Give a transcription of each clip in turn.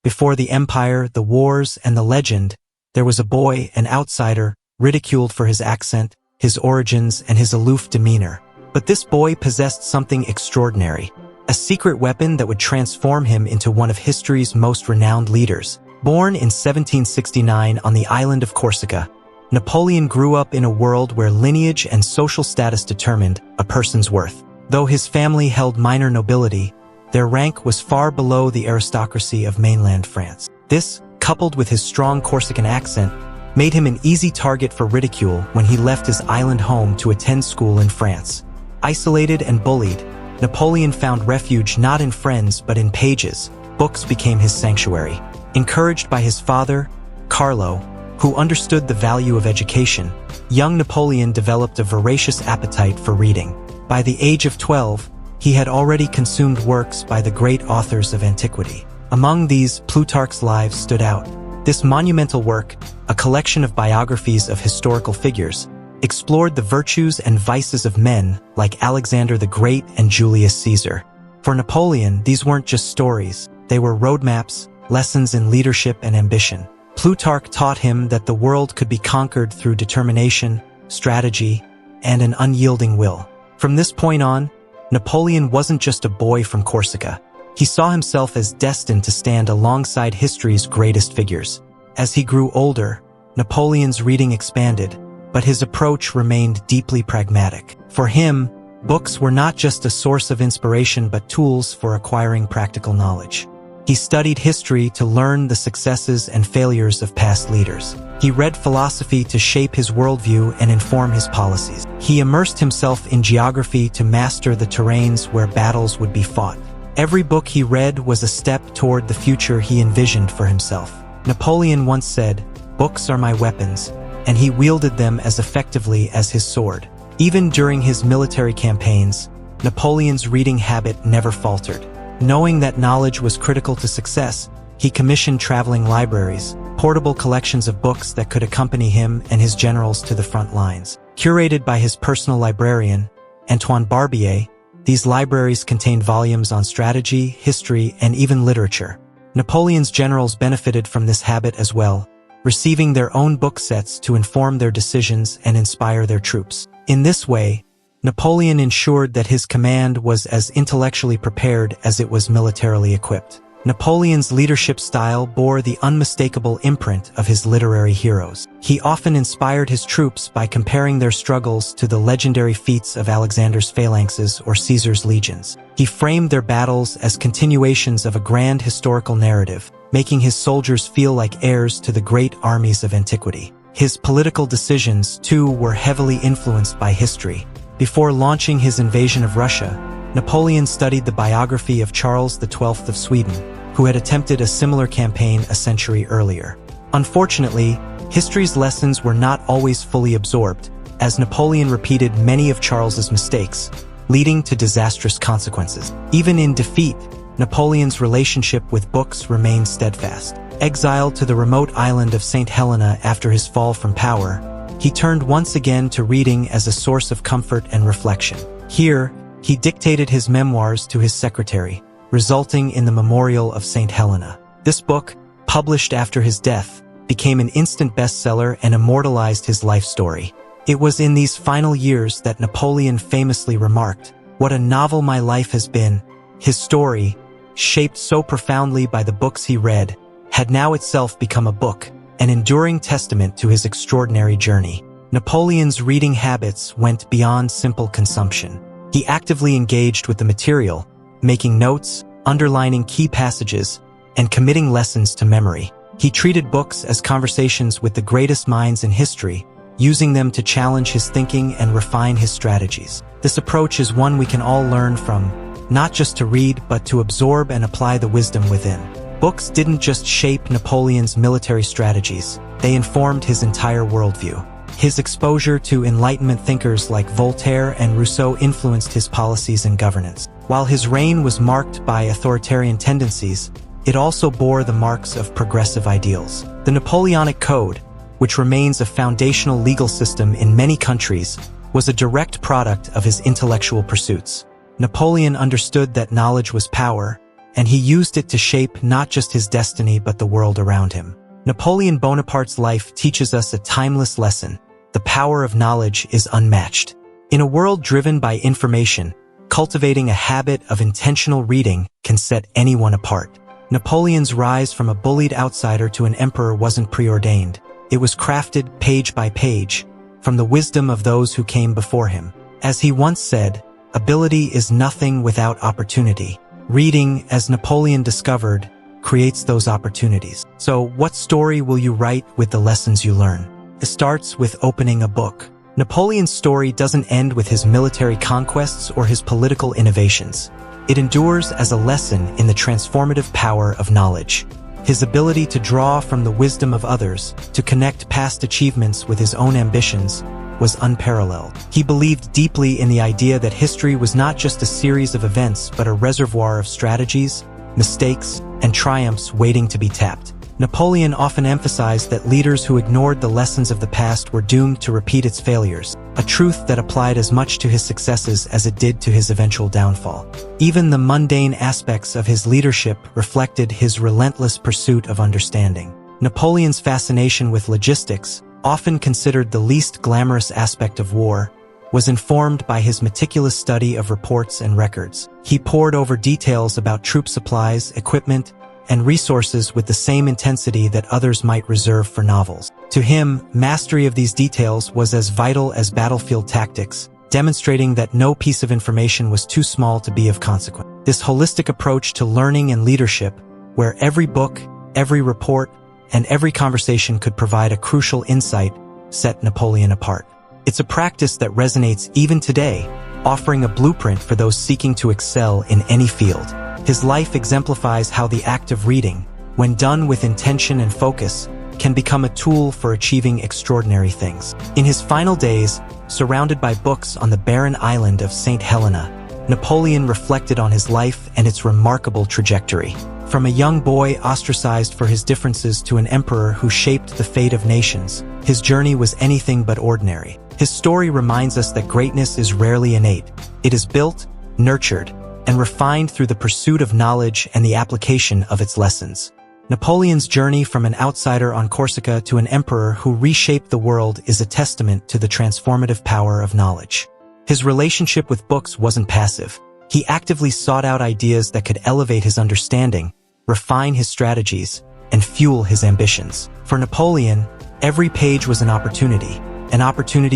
Before the empire, the wars, and the legend, there was a boy, an outsider, ridiculed for his accent, his origins, and his aloof demeanor. But this boy possessed something extraordinary, a secret weapon that would transform him into one of history's most renowned leaders. Born in 1769 on the island of Corsica, Napoleon grew up in a world where lineage and social status determined a person's worth. Though his family held minor nobility, their rank was far below the aristocracy of mainland France. This, coupled with his strong Corsican accent, made him an easy target for ridicule when he left his island home to attend school in France. Isolated and bullied, Napoleon found refuge not in friends but in pages. Books became his sanctuary. Encouraged by his father, Carlo, who understood the value of education, young Napoleon developed a voracious appetite for reading. By the age of 12, he had already consumed works by the great authors of antiquity. Among these, Plutarch's Lives stood out. This monumental work, a collection of biographies of historical figures, explored the virtues and vices of men like Alexander the Great and Julius Caesar. For Napoleon, these weren't just stories, they were roadmaps, lessons in leadership and ambition. Plutarch taught him that the world could be conquered through determination, strategy, and an unyielding will. From this point on, Napoleon wasn't just a boy from Corsica. He saw himself as destined to stand alongside history's greatest figures. As he grew older, Napoleon's reading expanded, but his approach remained deeply pragmatic. For him, books were not just a source of inspiration but tools for acquiring practical knowledge. He studied history to learn the successes and failures of past leaders. He read philosophy to shape his worldview and inform his policies. He immersed himself in geography to master the terrains where battles would be fought. Every book he read was a step toward the future he envisioned for himself. Napoleon once said, "Books are my weapons," and he wielded them as effectively as his sword. Even during his military campaigns, Napoleon's reading habit never faltered. Knowing that knowledge was critical to success, he commissioned traveling libraries, portable collections of books that could accompany him and his generals to the front lines. Curated by his personal librarian, Antoine Barbier, these libraries contained volumes on strategy, history, and even literature. Napoleon's generals benefited from this habit as well, receiving their own book sets to inform their decisions and inspire their troops. In this way, Napoleon ensured that his command was as intellectually prepared as it was militarily equipped. Napoleon's leadership style bore the unmistakable imprint of his literary heroes. He often inspired his troops by comparing their struggles to the legendary feats of Alexander's phalanxes or Caesar's legions. He framed their battles as continuations of a grand historical narrative, making his soldiers feel like heirs to the great armies of antiquity. His political decisions, too, were heavily influenced by history. Before launching his invasion of Russia, Napoleon studied the biography of Charles XII of Sweden, who had attempted a similar campaign a century earlier. Unfortunately, history's lessons were not always fully absorbed, as Napoleon repeated many of Charles's mistakes, leading to disastrous consequences. Even in defeat, Napoleon's relationship with books remained steadfast. Exiled to the remote island of St. Helena after his fall from power, he turned once again to reading as a source of comfort and reflection. Here, he dictated his memoirs to his secretary, resulting in the Memorial of St. Helena. This book, published after his death, became an instant bestseller and immortalized his life story. It was in these final years that Napoleon famously remarked, "What a novel my life has been." His story, shaped so profoundly by the books he read, had now itself become a book, an enduring testament to his extraordinary journey. Napoleon's reading habits went beyond simple consumption. He actively engaged with the material, making notes, underlining key passages, and committing lessons to memory. He treated books as conversations with the greatest minds in history, using them to challenge his thinking and refine his strategies. This approach is one we can all learn from, not just to read but to absorb and apply the wisdom within. Books didn't just shape Napoleon's military strategies, they informed his entire worldview. His exposure to Enlightenment thinkers like Voltaire and Rousseau influenced his policies and governance. While his reign was marked by authoritarian tendencies, it also bore the marks of progressive ideals. The Napoleonic Code, which remains a foundational legal system in many countries, was a direct product of his intellectual pursuits. Napoleon understood that knowledge was power, and he used it to shape not just his destiny but the world around him. Napoleon Bonaparte's life teaches us a timeless lesson. The power of knowledge is unmatched. In a world driven by information, cultivating a habit of intentional reading can set anyone apart. Napoleon's rise from a bullied outsider to an emperor wasn't preordained. It was crafted page by page, from the wisdom of those who came before him. As he once said, "Ability is nothing without opportunity." Reading, as Napoleon discovered, creates those opportunities. So, what story will you write with the lessons you learn? It starts with opening a book. Napoleon's story doesn't end with his military conquests or his political innovations. It endures as a lesson in the transformative power of knowledge. His ability to draw from the wisdom of others, to connect past achievements with his own ambitions, was unparalleled. He believed deeply in the idea that history was not just a series of events but a reservoir of strategies, mistakes, and triumphs waiting to be tapped. Napoleon often emphasized that leaders who ignored the lessons of the past were doomed to repeat its failures, a truth that applied as much to his successes as it did to his eventual downfall. Even the mundane aspects of his leadership reflected his relentless pursuit of understanding. Napoleon's fascination with logistics, often considered the least glamorous aspect of war, was informed by his meticulous study of reports and records. He pored over details about troop supplies, equipment, and resources with the same intensity that others might reserve for novels. To him, mastery of these details was as vital as battlefield tactics, demonstrating that no piece of information was too small to be of consequence. This holistic approach to learning and leadership, where every book, every report, and every conversation could provide a crucial insight, set Napoleon apart. It's a practice that resonates even today, offering a blueprint for those seeking to excel in any field. His life exemplifies how the act of reading, when done with intention and focus, can become a tool for achieving extraordinary things. In his final days, surrounded by books on the barren island of St. Helena, Napoleon reflected on his life and its remarkable trajectory. From a young boy ostracized for his differences to an emperor who shaped the fate of nations, his journey was anything but ordinary. His story reminds us that greatness is rarely innate. It is built, nurtured, and refined through the pursuit of knowledge and the application of its lessons. Napoleon's journey from an outsider on Corsica to an emperor who reshaped the world is a testament to the transformative power of knowledge. His relationship with books wasn't passive. He actively sought out ideas that could elevate his understanding, refine his strategies, and fuel his ambitions. For Napoleon, every page was an opportunity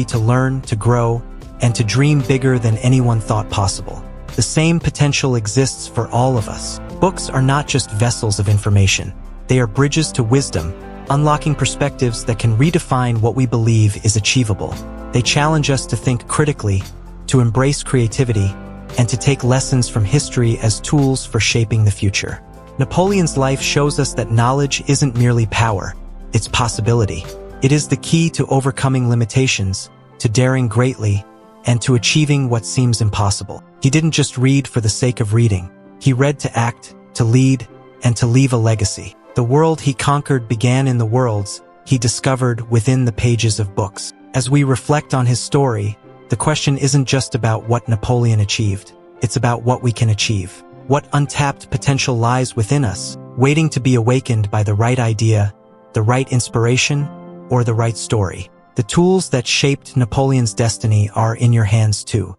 to learn, to grow, and to dream bigger than anyone thought possible. The same potential exists for all of us. Books are not just vessels of information. They are bridges to wisdom, unlocking perspectives that can redefine what we believe is achievable. They challenge us to think critically, to embrace creativity, and to take lessons from history as tools for shaping the future. Napoleon's life shows us that knowledge isn't merely power, it's possibility. It is the key to overcoming limitations, to daring greatly, and to achieving what seems impossible. He didn't just read for the sake of reading. He read to act, to lead, and to leave a legacy. The world he conquered began in the worlds he discovered within the pages of books. As we reflect on his story, the question isn't just about what Napoleon achieved. It's about what we can achieve. What untapped potential lies within us, waiting to be awakened by the right idea, the right inspiration, or the right story. The tools that shaped Napoleon's destiny are in your hands too.